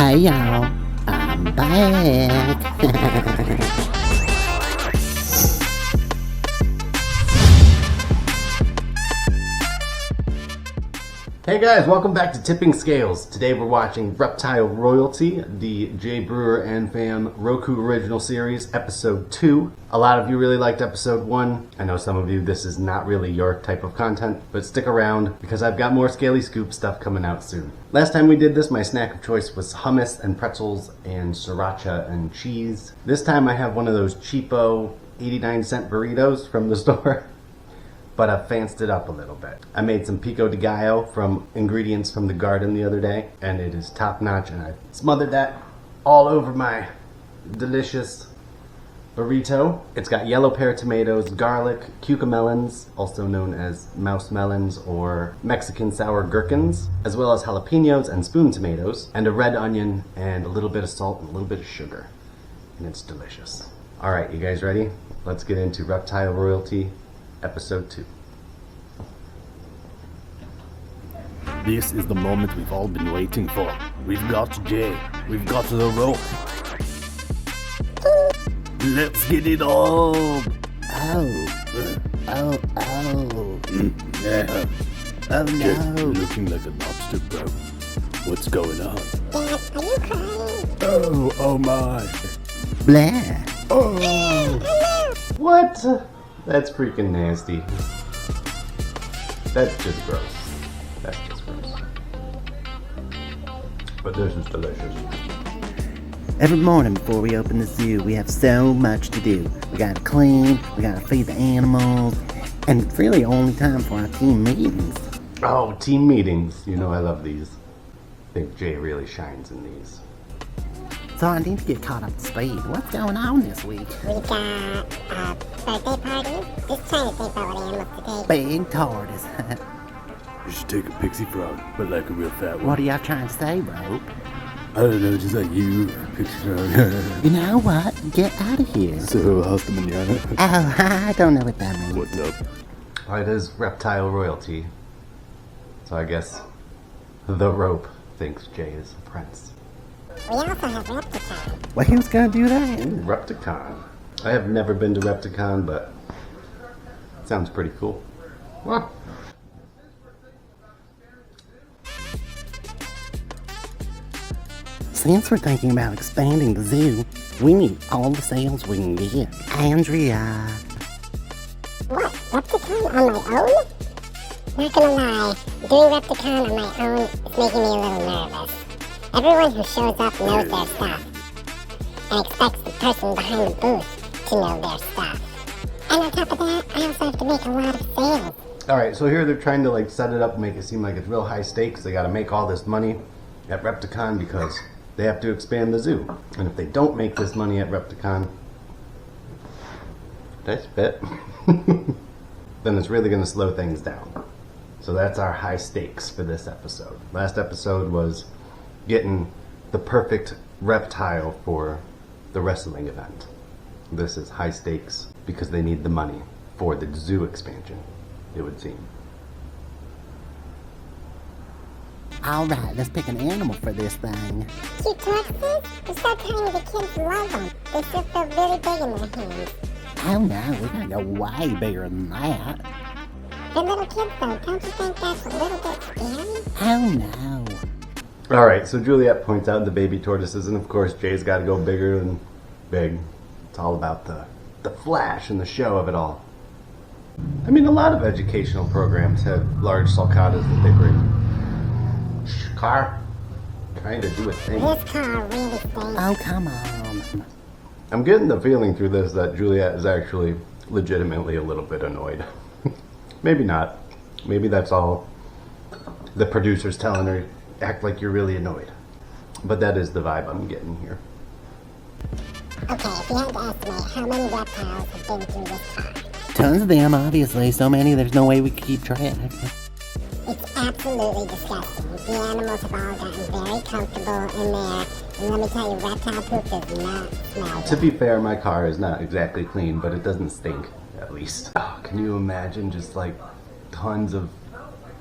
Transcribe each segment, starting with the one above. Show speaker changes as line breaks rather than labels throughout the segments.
Hey y'all, I'm back.
Hey guys, welcome back to Tipping Scales. Today we're watching Reptile Royalty, the Jay Brewer and fam Roku original series, episode 2. A lot of you really liked episode 1. I know some of you, this is not really your type of content, but stick around because I've got more Scaly Scoop stuff coming out soon. Last time we did this, my snack of choice was hummus and pretzels and sriracha and cheese. This time I have one of those cheapo 89-cent burritos from the store. But I've fanced it up a little bit. I made some pico de gallo from ingredients from the garden the other day, and it is top notch, and I smothered that all over my delicious burrito. It's got yellow pear tomatoes, garlic, cucamelons, also known as mouse melons or Mexican sour gherkins, as well as jalapenos and spoon tomatoes, and a red onion, and a little bit of salt and a little bit of sugar. And it's delicious. All right, you guys ready? Let's get into Reptile Royalty, Episode 2.
This is the moment we've all been waiting for. We've got Jay. We've got the rope. Let's get it on.
Oh
Jay,
no.
looking like a lobster, bro. What's going on?
Dad, are you crying?
Oh my.
Blah.
Oh.
What? That's freaking nasty. That's just gross. That's just gross. But this is delicious.
Every morning before we open the zoo, we have so much to do. We gotta clean, we gotta feed the animals, and it's really only time for our team meetings.
Oh, team meetings. You know I love these. I think Jay really shines in these.
So I need to get caught up to speed. What's going on this week?
We got a birthday party. Just trying to think about what animals to take.
Big tortoise.
You should take a pixie frog, but like a real fat one.
What are y'all trying to say, bro?
I don't know, just like you, pixie frog.
You know what? Get out of here.
So, how's the manana?
Oh, I don't know what that means.
What's up?
Well, it is Reptile Royalty. So I guess the rope thinks Jay is a prince.
We also have Reptile.
Well, who's gonna do that?
Ooh, Repticon. I have never been to Repticon, but it sounds pretty cool. Well,
Since we're thinking about expanding the zoo, we need all the sales we can get. Andrea.
What? Reptile on my own? Not gonna lie, doing Reptile on my own is making me a little nervous. Everyone who shows up knows their stuff, and expects the person behind the booth to know their stuff. And on top of that, I also have to make a lot of sales.
alright, so here they're trying to like set it up and make it seem like it's real high stakes. They gotta make all this money at Repticon because they have to expand the zoo. And if they don't make this money at Repticon, did I spit? Then it's really gonna slow things down. So that's our high stakes for this episode. Last episode was getting the perfect reptile for the wrestling event. This is high stakes because they need the money for the zoo expansion, it would seem.
Alright, let's pick an animal for this thing.
Cute tortoises? They're so tiny the kids love them. They still feel really big in their hands.
Oh no, we're gonna go way bigger than that.
They're little kids though, don't you think that's a little bit scary?
Oh no.
Alright, so Juliette points out the baby tortoises, and of course Jay's got to go bigger than big. It's all about the flash and the show of it all. I mean, a lot of educational programs have large sulcatas that they bring. Car, trying to do a thing.
This car really stinks.
Oh, come on.
I'm getting the feeling through this that Juliette is actually legitimately a little bit annoyed. Maybe not. Maybe that's all the producer's telling her, act like you're really annoyed. But that is the vibe I'm getting here.
Okay, if you had to estimate how many reptiles have been through this car,
Tons of them, obviously. So many, there's no way we can keep track.
it's absolutely disgusting. The animals have all gotten very comfortable in there, and let me tell you, reptile poop does not smell
To
good.
be fair, my car is not exactly clean, but it doesn't stink, at least. Oh, can you imagine just like tons of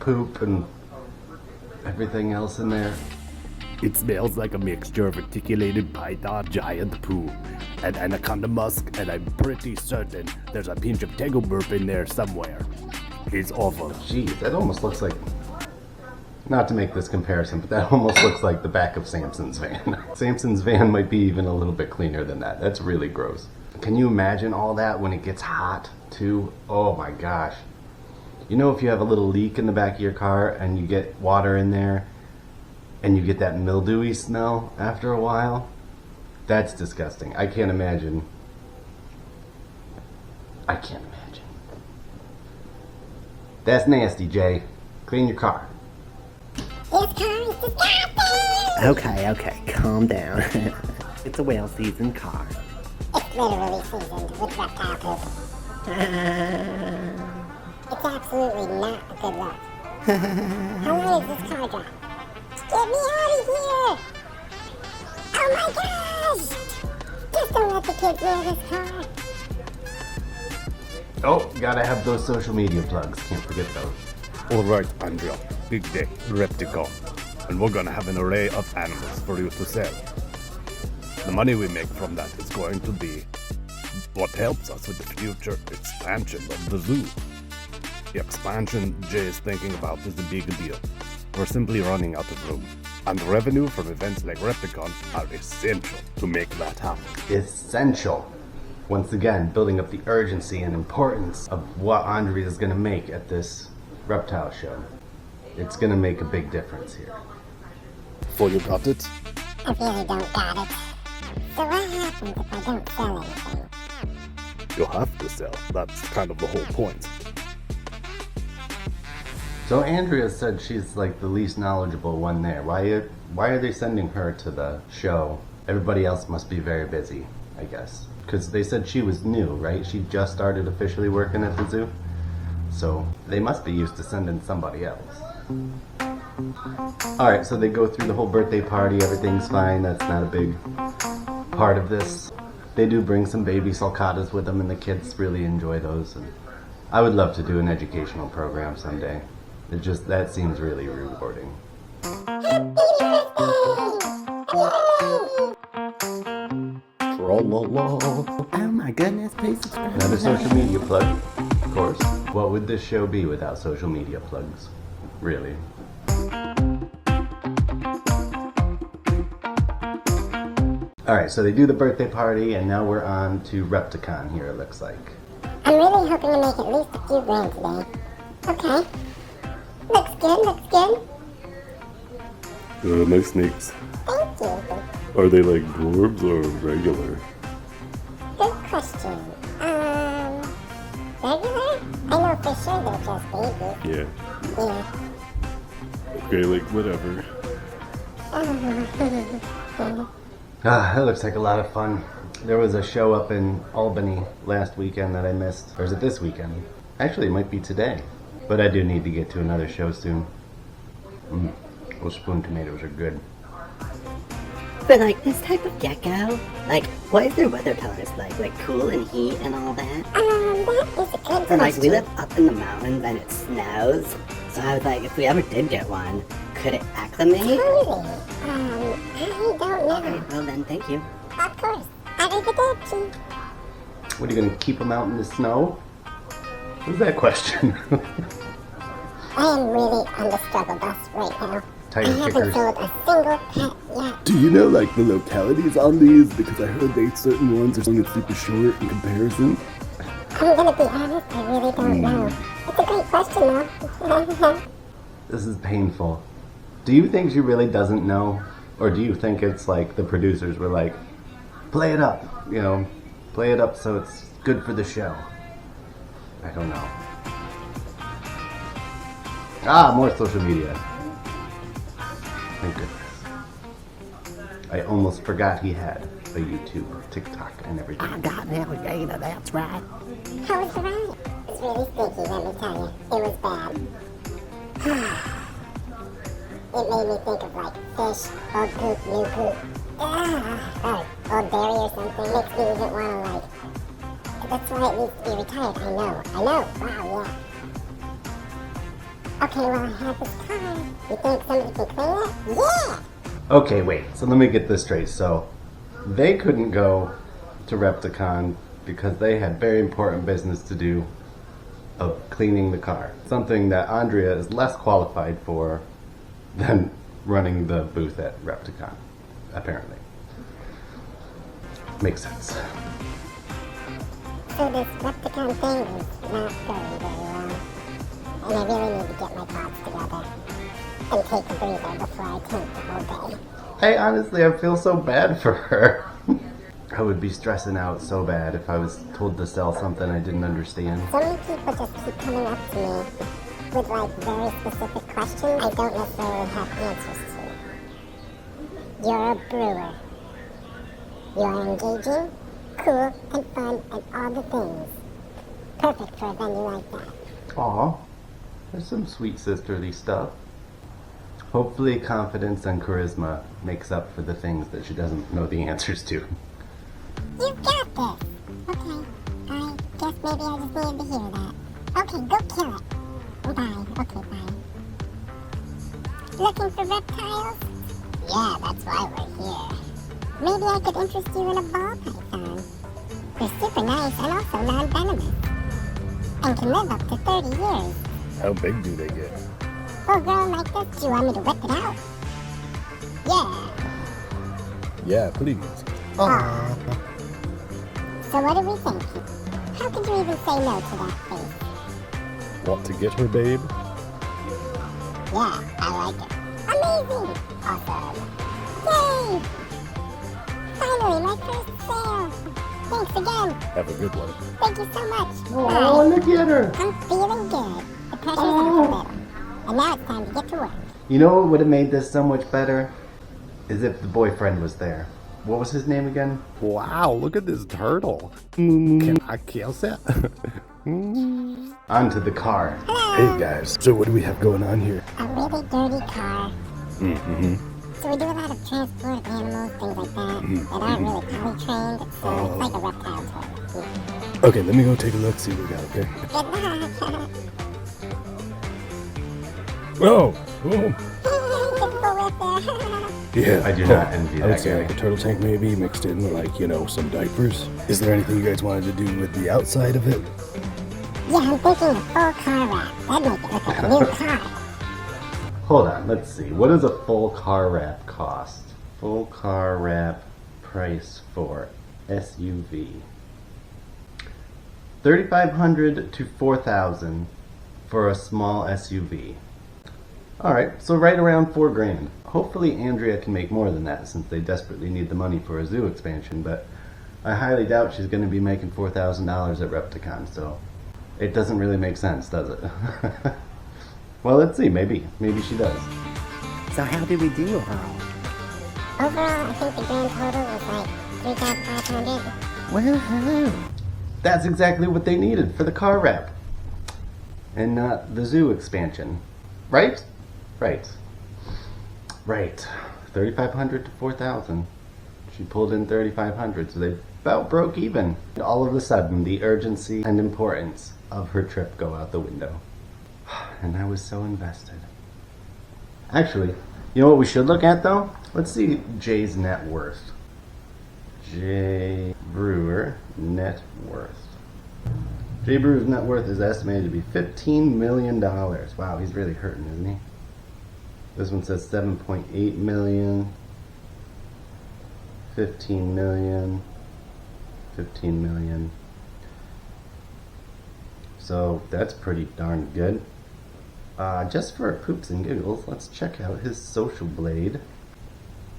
poop and everything else in there?
It smells like a mixture of articulated python, giant poo, and anaconda musk, and I'm pretty certain there's a pinch of tego burp in there somewhere. It's awful.
Jeez, that almost looks like... Not to make this comparison, but that almost looks like the back of Samson's van. Samson's van might be even a little bit cleaner than that. That's really gross. Can you imagine all that when it gets hot, too? Oh my gosh. You know, if you have a little leak in the back of your car and you get water in there and you get that mildewy smell after a while? That's disgusting. I can't imagine. I can't imagine. That's nasty, Jay. Clean your car.
This car is disgusting!
Okay, calm down. It's a well-seasoned car.
It's literally seasoned with reptile poop. It's absolutely not a good look. How long is this car drive? Get me out of here! Oh my gosh! Just don't let the kids near this car.
Oh, gotta have those social media plugs. Can't forget those.
Alright, Andrea. Big day, Reptile. And we're gonna have an array of animals for you to sell. The money we make from that is going to be what helps us with the future expansion of the zoo. The expansion Jay is thinking about is a big deal. We're simply running out of room. And revenue from events like Repticon are essential to make that happen.
Essential. Once again, building up the urgency and importance of what Andrea is gonna make at this reptile show. It's gonna make a big difference here.
So you got it?
I really don't got it. So what happens if I don't sell anything?
You'll have to sell. That's kind of the whole point.
So Andrea said she's like the least knowledgeable one there. Why are they sending her to the show? Everybody else must be very busy, I guess. Because they said she was new, right? She just started officially working at the zoo. So they must be used to sending somebody else. Alright, so they go through the whole birthday party, everything's fine, that's not a big part of this. They do bring some baby sulcatas with them and the kids really enjoy those. And I would love to do an educational program someday. That seems really rewarding.
Oh my goodness, please subscribe.
Another social media plug, of course. What would this show be without social media plugs? Really. Alright, so they do the birthday party, and now we're on to Repticon here, it looks like.
I'm really hoping to make at least a few grand today. Okay. Looks good.
Nice snakes.
Thank you.
Are they like dwarves or regular?
Good question. Regular? I know for sure they're just babies.
Yeah.
Yeah.
Okay, like whatever.
That looks like a lot of fun. There was a show up in Albany last weekend that I missed. Or is it this weekend? Actually, it might be today. But I do need to get to another show soon. Those spoon tomatoes are good.
For like this type of gecko, like what is their weather telling us like cool and heat and all that?
That is a good
And like we
question.
live up in the mountains and it snows, so I was like, if we ever did get one, could it acclimate?
Totally. I don't know.
Okay, well then, thank you.
Of course. Arrivederci.
What, are you gonna keep them out in the snow? What's that question?
I am really on the struggle bus right now.
Tire
I haven't
kickers.
sold a single pet yet.
Do you know like the localities on these? Because I heard they certain ones are super short in comparison.
I'm gonna be honest, I really don't know. It's a great question though.
This is painful. Do you think she really doesn't know? Or do you think it's like the producers were like, play it up, play it up so it's good for the show? I don't know. More social media. Thank goodness. I almost forgot he had a YouTube, TikTok, and everything.
I got an alligator, that's right.
How was the ride? It's really stinky, let me tell you. It was bad. It made me think of like fish, old poop, new poop. Old berry or something. Makes me even wanna like... That's why it needs to be retired, I know. Wow, yeah. Okay, well I have this car. You think somebody can clean it? Yeah!
Okay, wait. So let me get this straight. So they couldn't go to Repticon because they had very important business to do of cleaning the car. Something that Andrea is less qualified for than running the booth at Repticon, apparently. Makes sense.
So this Repticon thing is not going very well. And I really need to get my thoughts together and take a breather before I tank the whole day.
I feel so bad for her. I would be stressing out so bad if I was told to sell something I didn't understand.
So many people just keep coming up to me with like very specific questions I don't necessarily have answers to. You're a brewer. You're engaging, cool, and fun, and all the things. Perfect for a venue like that.
Aw, there's some sweet sisterly stuff. Hopefully confidence and charisma makes up for the things that she doesn't know the answers to.
You got this. Okay, I guess maybe I just needed to hear that. Okay, go kill it. Bye. Okay, bye. Looking for reptiles? Yeah, that's why we're here. Maybe I could interest you in a ball python. They're super nice and also non-venomous. And can live up to 30 years.
How big do they get?
Oh, girl like this, do you want me to whip it out? Yeah.
Yeah, please.
Aw. So what do we think? How could you even say no to that face?
Want to get her, babe?
Yeah, I like it. Amazing! Awesome. Yay! Finally, my first sale. Thanks again.
Have a good one.
Thank you so much.
Oh, look at her!
I'm feeling good. The pressure's off a little. And now it's time to get to work.
You know what would have made this so much better? Is if the boyfriend was there. What was his name again?
Wow, look at this turtle. Can I kiss it?
Onto the car.
Hey guys, so what do we have going on here?
A really dirty car.
Mm-hmm.
So we do a lot of transport of animals, things like that, that aren't really potty trained. So it's like a reptile toilet.
Okay, let me go take a look, see what we got, okay?
Good luck.
Whoa! Whoa! Yeah.
I do not envy
I would
that
say like
guy.
a turtle tank maybe, mixed in with like, you know, some diapers. Is there anything you guys wanted to do with the outside of it?
Yeah, I'm thinking a full car wrap. That'd make it look like a new car.
Hold on, let's see. What does a full car wrap cost? Full car wrap price for SUV. $3,500 to $4,000 for a small SUV. Alright, so right around $4,000. Hopefully Andrea can make more than that since they desperately need the money for a zoo expansion, but I highly doubt she's going to be making $4,000 at Repticon, so it doesn't really make sense, does it? Well, let's see, maybe she does.
So how did we do, Earl?
Overall, I think the grand total was like 3,500.
Woohoo!
That's exactly what they needed for the car wrap. And not the zoo expansion. Right? Right. 3,500 to 4,000. She pulled in 3,500, so they about broke even. All of a sudden, the urgency and importance of her trip go out the window. And I was so invested. Actually, you know what we should look at though? Let's see Jay's net worth. Jay Brewer net worth. Jay Brewer's net worth is estimated to be $15 million. Wow, he's really hurting, isn't he? This one says 7.8 million. 15 million. 15 million. So that's pretty darn good. Just for poops and giggles, let's check out his Social Blade.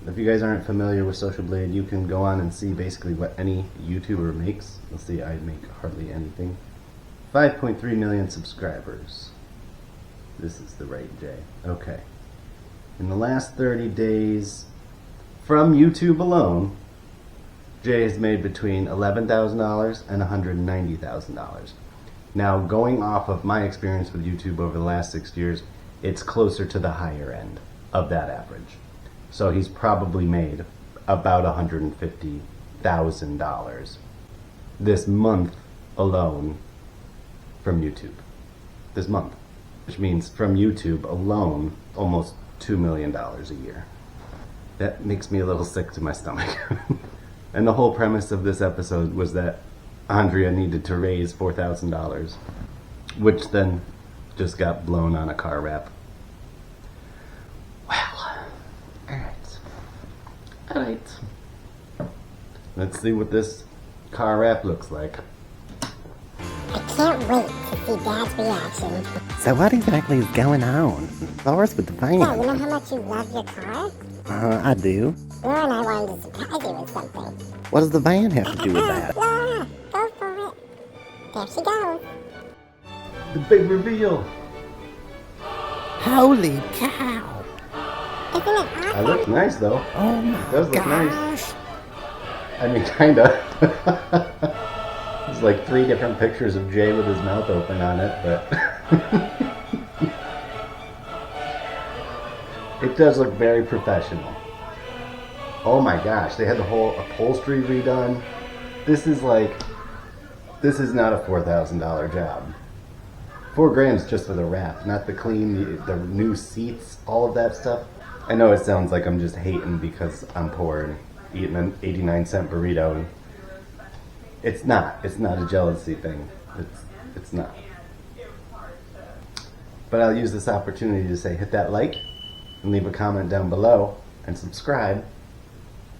If you guys aren't familiar with Social Blade, you can go on and see basically what any YouTuber makes. You'll see I make hardly anything. 5.3 million subscribers. This is the right Jay. Okay. In the last 30 days, from YouTube alone, Jay has made between $11,000 and $190,000. Now, going off of my experience with YouTube over the last 6 years, it's closer to the higher end of that average. So he's probably made about $150,000 this month alone from YouTube. This month. Which means from YouTube alone, almost $2 million a year. That makes me a little sick to my stomach. And the whole premise of this episode was that Andrea needed to raise $4,000, which then just got blown on a car wrap. Well, alright. Let's see what this car wrap looks like.
I can't wait to see Dad's reaction.
So what exactly is going on? Lois with the
So, you
van.
know how much you love your car?
I do.
Laura and I wanted to surprise you with something.
What does the van have to do with that?
Laura, go for it. There she goes.
The big reveal.
Holy cow!
Isn't it awesome?
That looks nice though.
Oh my
It does look nice.
gosh!
I mean, kinda. There's like 3 different pictures of Jay with his mouth open on it, but it does look very professional. Oh my gosh, they had the whole upholstery redone. This is not a $4,000 job. $4,000 is just for the wrap, not the clean, the new seats, all of that stuff. I know it sounds like I'm just hating because I'm poor and eating an 89-cent burrito. And it's not a jealousy thing. It's not. But I'll use this opportunity to say hit that like and leave a comment down below and subscribe.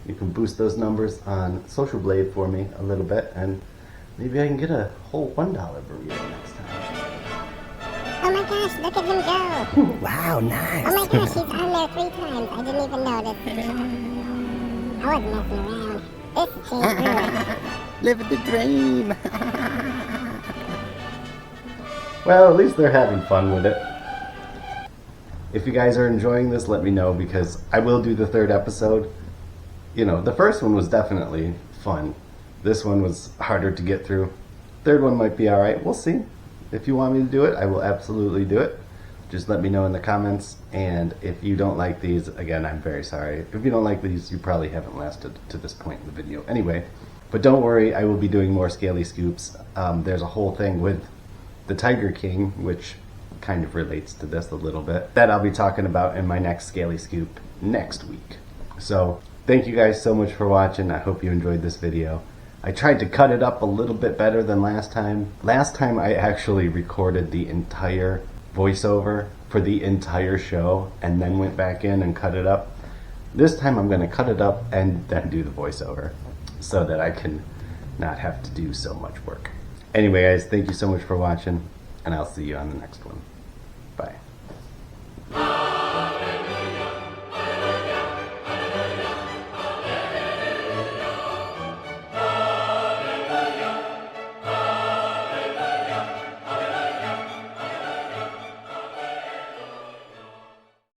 You can boost those numbers on Social Blade for me a little bit, and maybe I can get a whole $1 burrito next time.
Oh my gosh, look at him go.
Wow, nice.
Oh my gosh, he's on there 3 times. I didn't even notice. I wasn't messing around. This is Jay Brewer.
Living the dream.
Well, at least they're having fun with it. If you guys are enjoying this, let me know, because I will do the 3rd episode. You know, the first one was definitely fun. This one was harder to get through. 3rd one might be alright. We'll see. If you want me to do it, I will absolutely do it. Just let me know in the comments. And if you don't like these, again, I'm very sorry. If you don't like these, you probably haven't lasted to this point in the video anyway. But don't worry, I will be doing more Scaly Scoops. There's a whole thing with the Tiger King, which kind of relates to this a little bit, that I'll be talking about in my next Scaly Scoop next week. So thank you guys so much for watching. I hope you enjoyed this video. I tried to cut it up a little bit better than last time. Last time I actually recorded the entire voiceover for the entire show and then went back in and cut it up. This time I'm going to cut it up and then do the voiceover so that I can not have to do so much work. Anyway guys, thank you so much for watching, and I'll see you on the next one.